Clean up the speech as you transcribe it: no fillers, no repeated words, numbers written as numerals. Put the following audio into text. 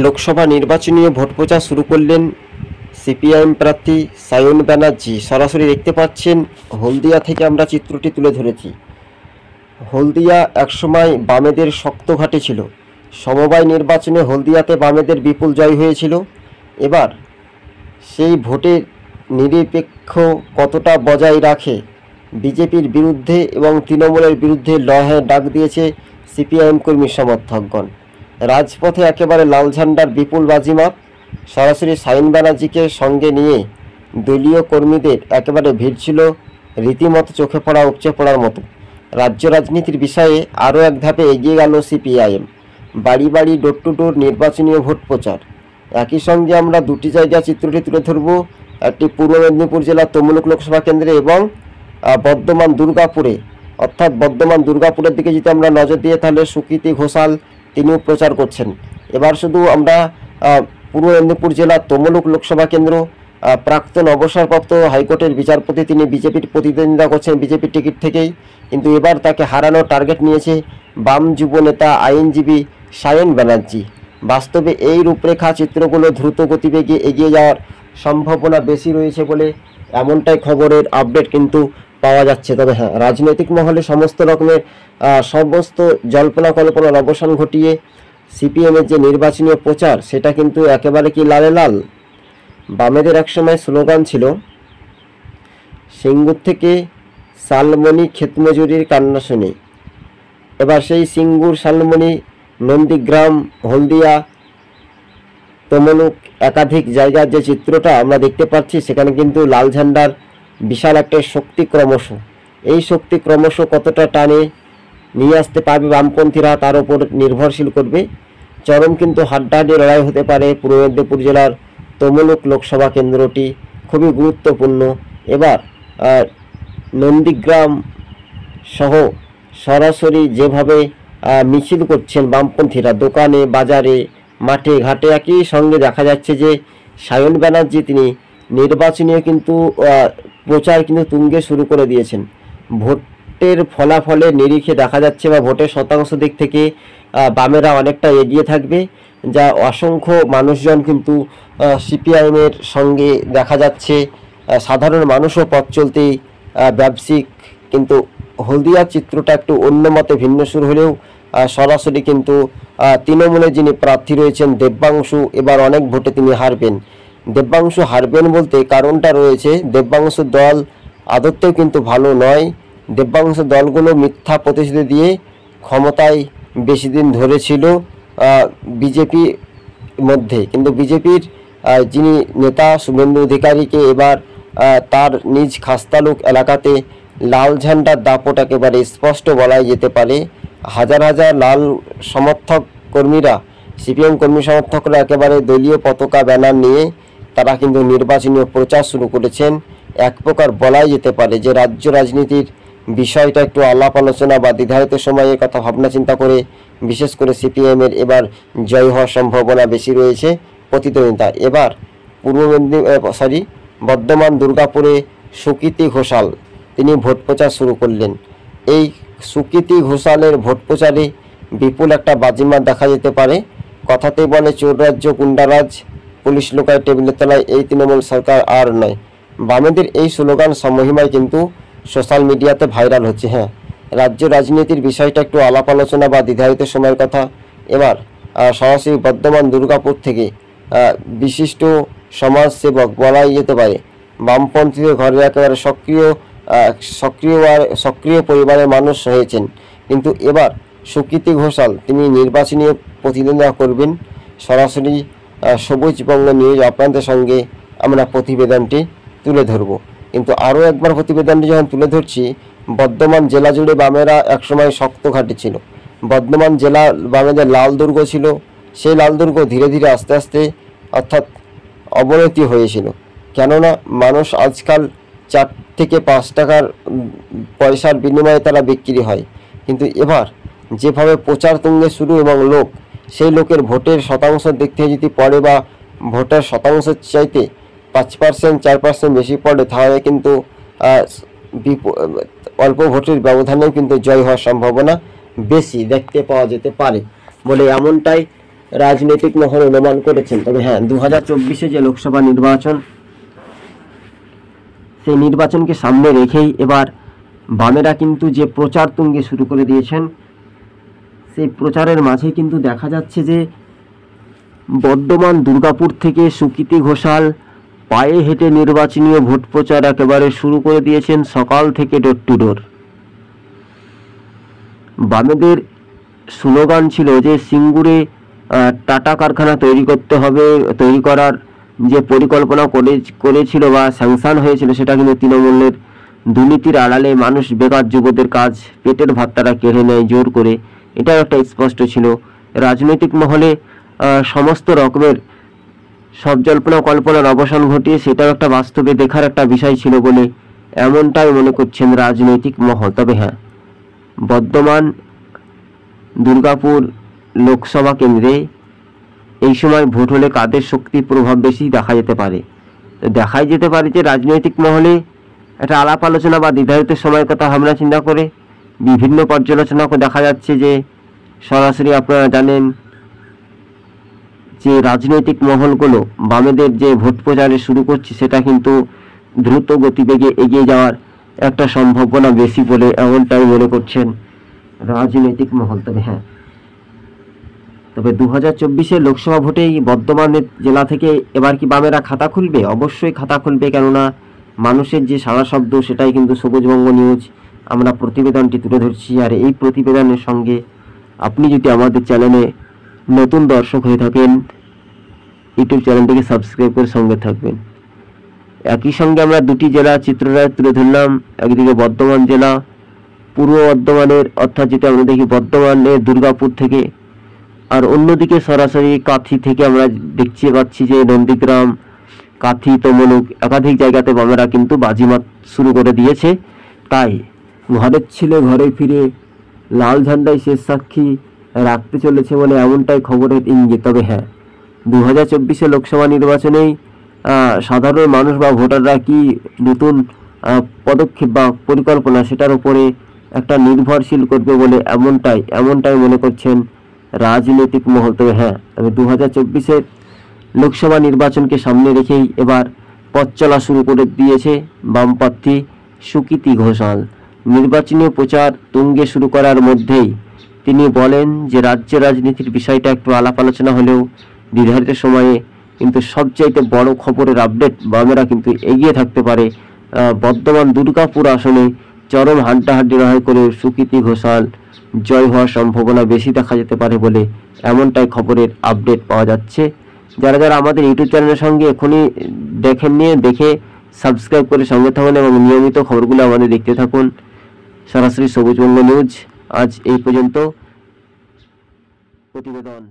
Lok Sabha নির্বাচনীয় vote প্রচার শুরু করলেন সিপিআইএম প্রার্থী সায়ন ব্যানার্জি। সরাসরি দেখতে পাচ্ছেন হলদিয়া থেকে আমরা চিত্রটি তুলে ধরেছি। হলদিয়া একসময় বামেদের শক্ত ঘাঁটি ছিল। সমবায় নির্বাচনে হলদিয়াতে বামেদের বিপুল জয় হয়েছিল। এবার সেই ভোটের নিরপেক্ষ কতটা বজায় রাখে বিজেপির বিরুদ্ধে এবং তৃণমূলের বিরুদ্ধে লড়াইয়ের ডাক দিয়েছে সিপিআইএম কর্মী সমর্থকগণ। রাজপথে একেবারে লাল ঝান্ডার বিপুল বাজিমাত। সরাসরি সায়ন ব্যানার্জিকে সঙ্গে নিয়ে দলীয় কর্মীদের একেবারে ভিড় ছিল রীতিমতো চোখে পড়া উপচে পড়ার মতো। রাজ্য রাজনীতির বিষয়ে আরও এক ধাপে এগিয়ে গেল সিপিআইএম। বাড়ি বাড়ি ডোর টু ডোর নির্বাচনীয় ভোট প্রচার। একই সঙ্গে আমরা দুটি জায়গা চিত্রটি তুলে ধরব, একটি পূর্ব মেদিনীপুর জেলার তমলুক লোকসভা কেন্দ্রে এবং বর্ধমান দুর্গাপুরে। অর্থাৎ বর্ধমান দুর্গাপুরের দিকে যদি আমরা নজর দিয়ে তাহলে সুকৃতি ঘোষাল তিনিও প্রচার করছেন। এবার শুধু আমরা পূর্ব মেদিনীপুর জেলার তমলুক লোকসভা কেন্দ্র, প্রাক্তন অবসরপ্রাপ্ত হাইকোর্টের বিচারপতি, তিনি বিজেপির প্রতিদ্বন্দ্বিতা করছেন বিজেপির টিকিট থেকেই, কিন্তু এবার তাকে হারানোর টার্গেট নিয়েছে বাম যুব নেতা আইনজীবী সায়ন ব্যানার্জি। বাস্তবে এই রূপরেখা চিত্রগুলো দ্রুত গতিবেগে এগিয়ে যাওয়ার সম্ভাবনা বেশি রয়েছে বলে এমনটাই খবরের আপডেট কিন্তু পাওয়া যাচ্ছে। তবে হ্যাঁ, রাজনৈতিক মহলে সমস্ত রকমের সমস্ত জল্পনা কল্পনার অবসান ঘটিয়ে সিপিএমের যে নির্বাচনীয় প্রচার সেটা কিন্তু একেবারে কি লালে লাল। বামেদের একসময় স্লোগান ছিল সিঙ্গুর থেকে শালমণি ক্ষেতমজুরির কান্না শুনে। এবার সেই সিঙ্গুর, শালমণি, নন্দীগ্রাম, হলদিয়া, তমলুক একাধিক জায়গার যে চিত্রটা আমরা দেখতে পাচ্ছি সেখানে কিন্তু লাল ঝান্ডার বিশাল একটা শক্তি ক্রমশ, এই শক্তি ক্রমশ কতটা টানে নিয়ে আসতে পারবে বামপন্থীরা তার উপর নির্ভরশীল করবে। চরম কিন্তু হাড্ডাহাড্ডি লড়াই হতে পারে পূর্ব মেদিনীপুর জেলার তমলুক লোকসভা কেন্দ্রটি, খুবই গুরুত্বপূর্ণ। এবার নন্দীগ্রাম সহ সরাসরি যেভাবে মিছিল করছেন বামপন্থীরা দোকানে বাজারে মাঠে ঘাটে, একই সঙ্গে দেখা যাচ্ছে যে সায়ন ব্যানার্জি তিনি নির্বাচনীয় কিন্তু প্রচার কিন্তু তুঙ্গে শুরু করে দিয়েছেন। ভোটের ফলাফলের নিরিখে দেখা যাচ্ছে বা ভোটের শতাংশ দিক থেকে বামেরা অনেকটা এগিয়ে থাকবে, যা অসংখ্য মানুষজন কিন্তু সিপিআইএমের সঙ্গে দেখা যাচ্ছে। সাধারণ মানুষও পথ চলতেই ব্যবসায়িক, কিন্তু হলদিয়ার চিত্রটা একটু অন্য মতে ভিন্ন সুর হলেও সরাসরি কিন্তু তৃণমূলে যিনি প্রার্থী রয়েছেন দেব্যাংশু, এবার অনেক ভোটে তিনি হারবেন। দেব্যাংশু হারবেন বলতে কারণটা রয়েছে, দেব্যাংশুর দল আদতেও কিন্তু ভালো নয়। দেব্যাংশুর দলগুলো মিথ্যা প্রতিশ্রুতি দিয়ে ক্ষমতায় বেশি দিন ধরেছিল বিজেপির মধ্যে, কিন্তু বিজেপির যিনি নেতা শুভেন্দু অধিকারীকে এবার তার নিজ খাস্তালুক এলাকাতে লাল ঝান্ডার দাপট একেবারে স্পষ্ট বলাই যেতে পারে। হাজার হাজার লাল সমর্থক কর্মীরা, সিপিএম কর্মী সমর্থকরা একেবারে দলীয় পতাকা ব্যানার নিয়ে তারা কিন্তু নির্বাচনীয় প্রচার শুরু করেছেন। এক প্রকার বলাই যেতে পারে যে রাজ্য রাজনীতির বিষয়টা একটু আলাপ আলোচনা বা দ্বিধায়িত সময়ের কথা ভাবনা চিন্তা করে বিশেষ করে সিপিএমের এবার জয় হওয়ার সম্ভাবনা বেশি রয়েছে প্রতিদ্বন্দ্বিতা। এবার বর্ধমান দুর্গাপুরে সুকৃতি ঘোষাল তিনি ভোট প্রচার শুরু করলেন। এই সুকৃতি ঘোষালের ভোট প্রচারে বিপুল একটা বাজিমাত দেখা যেতে পারে। কথাতেই বলে চোর রাজ্য গুন্ডারাজ, পুলিশ লোকায় টেবিলের তলায়, এই তৃণমূল সরকার আর নয়। বামেদের এই স্লোগান সমহিমায় কিন্তু সোশ্যাল মিডিয়াতে ভাইরাল হচ্ছে। হ্যাঁ, রাজ্য রাজনীতির বিষয়টা একটু আলাপ আলোচনা বা দ্বিধায়িত সময়ের কথা। এবার সরাসরি বর্ধমান দুর্গাপুর থেকে বিশিষ্ট সমাজসেবক বলাই যেতে পারে, বামপন্থীদের ঘরে একেবারে সক্রিয় পরিবারের মানুষ হয়েছেন, কিন্তু এবার সুকৃতি ঘোষাল তিনি নির্বাচনী প্রতিদ্বন্দ্বিতা করবেন। সরাসরি সবুজবঙ্গ নিউজ আপনাদের সঙ্গে আমরা প্রতিবেদনটি তুলে ধরব। কিন্তু আরও একবার প্রতিবেদনটি যখন তুলে ধরছি, বর্ধমান জেলা জুড়ে বামেরা একসময় শক্ত ঘাঁটি ছিল। বর্ধমান জেলা বামেদের লাল দুর্গ ছিল, সেই লাল দুর্গ ধীরে ধীরে আস্তে আস্তে অর্থাৎ অবনতি হয়েছিল। কেননা মানুষ আজকাল 4 থেকে 5 টাকার পয়সার বিনিময়ে তারা বিক্রি হয়, কিন্তু এবার যেভাবে প্রচার তুঙ্গে শুরু এবং লোক, সেই লোকের ভোটের শতাংশ দিক থেকে যদি পড়ে বা ভোটের শতাংশ চাইতে 5% 4% বেশি পড়ে, তাহলে কিন্তু অল্প ভোটের ব্যবধানেও কিন্তু জয় হওয়ার সম্ভাবনা বেশি দেখতে পাওয়া যেতে পারে বলে এমনটাই রাজনৈতিক মহল অনুমান করেছেন। তবে হ্যাঁ, 2024 যে লোকসভা নির্বাচন, সেই নির্বাচনকে সামনে রেখেই এবার বামেরা কিন্তু যে প্রচার তুঙ্গে শুরু করে দিয়েছেন, সেই প্রচারের মাঝে কিন্তু দেখা যাচ্ছে যে বর্ধমান দুর্গাপুর থেকে সুকৃতি ঘোষাল পায়ে হেঁটে নির্বাচনী ভোট প্রচার একেবারে শুরু করে দিয়েছেন সকাল থেকে ডোর টু ডোর। বামেদের স্লোগান ছিল যে সিঙ্গুরে টাটা কারখানা তৈরি করার যে পরিকল্পনা করেছিল বা স্যাংশন হয়েছিল, সেটা কিন্তু তৃণমূলের দুর্নীতির আড়ালে মানুষ বেকার যুবদের কাজ, পেটের ভাত তারা কেড়ে নেয় জোর করে, এটাও একটা স্পষ্ট ছিল। রাজনৈতিক মহলে সমস্ত রকমের সব জল্পনা কল্পনার অবসান ঘটিয়ে সেটাও একটা বাস্তবে দেখার একটা বিষয় ছিল বলে এমনটাই মনে করছেন রাজনৈতিক মহল। তবে হ্যাঁ, বর্ধমান দুর্গাপুর লোকসভা কেন্দ্রে এই সময় ভোট হলে কাদের শক্তির প্রভাব বেশি দেখা যেতে পারে? দেখাই যেতে পারে যে রাজনৈতিক মহলে একটা আলাপ আলোচনা বা নির্ধারিত সময়ের কথা ভাবনা চিন্তা করে বিভিন্ন পর্যালোচনা দেখা যাচ্ছে যে সরাসরি আপনারা জানেন যে রাজনৈতিক মহলগুলো বামেদের যে ভোট প্রচারে শুরু করছে, সেটা কিন্তু দ্রুত গতিবেগে এগিয়ে যাওয়ার একটা সম্ভাবনা বেশি বলে এমনটাই মনে করছেন রাজনৈতিক মহল। তবে 2024 লোকসভা ভোটেই বর্ধমানের জেলা থেকে এবার কি বামেরা খাতা খুলবে? অবশ্যই খাতা খুলবে, কেননা মানুষের যে সারা শব্দ সেটাই কিন্তু সবুজবঙ্গ নিউজ আমরা প্রতিবেদনটি তুলে ধরছি। আর এই প্রতিবেদনের সঙ্গে আপনি যদি আমাদের চ্যানেলে নতুন দর্শক হয়ে থাকেন, ইউটিউব চ্যানেলটিকে সাবস্ক্রাইব করে সঙ্গে থাকবেন। একই সঙ্গে আমরা দুটি জেলা চিত্রটা তুলে ধরলাম, একদিকে বর্ধমান জেলা পূর্ব বর্ধমানের, অর্থাৎ যেটা আমরা দেখি বর্ধমানের দুর্গাপুর থেকে, আর অন্যদিকে সরাসরি কাথি থেকে আমরা দেখতে পাচ্ছি যে নন্দীগ্রাম, কাথি, তমলুক একাধিক জায়গাতে বামেরা কিন্তু বাজিমাত শুরু করে দিয়েছে। তাই ঘরের ছেলে ঘরে ফিরে লাল ঝান্ডায় শেষ সাক্ষী রাখতে চলেছে বলে এমনটাই খবরের ইঙ্গিত। তবে হ্যাঁ, 2024 লোকসভা নির্বাচনেই সাধারণ মানুষ বা ভোটাররা কি নতুন পদক্ষেপ বা পরিকল্পনা, সেটার উপরে একটা নির্ভরশীল করবে বলে এমনটাই মনে করছেন রাজনৈতিক মহল। তবে হ্যাঁ, 2024 লোকসভা নির্বাচনকে সামনে রেখেই এবার পথ চলা শুরু করে দিয়েছে বামপ্রার্থী সুকৃতি ঘোষাল। নির্বাচনী প্রচার তুঙ্গে শুরু করার মধ্যেই তিনি বলেন যে রাজ্য রাজনীতির বিষয়টা একটু আলাপ আলোচনা হলেও নির্ধারিত সময়ে কিন্তু সবচাইতে বড় খবরের আপডেট বামেরা কিন্তু এগিয়ে থাকতে পারে। বর্ধমান দুর্গাপুর আসনে চরম হাড্ডাহাড্ডি লড়াই করে সুকৃতি ঘোষাল জয় হওয়ার সম্ভাবনা বেশি দেখা যেতে পারে বলে এমনটাই খবরের আপডেট পাওয়া যাচ্ছে। যারা আমাদের ইউটিউব চ্যানেলের সঙ্গে এখনই দেখে সাবস্ক্রাইব করে সঙ্গে থাকুন এবং নিয়মিত খবরগুলো আমাদের দেখতে থাকুন। সরাসরি সবুজবঙ্গ নিউজ আজ এই পর্যন্ত প্রতিবেদন।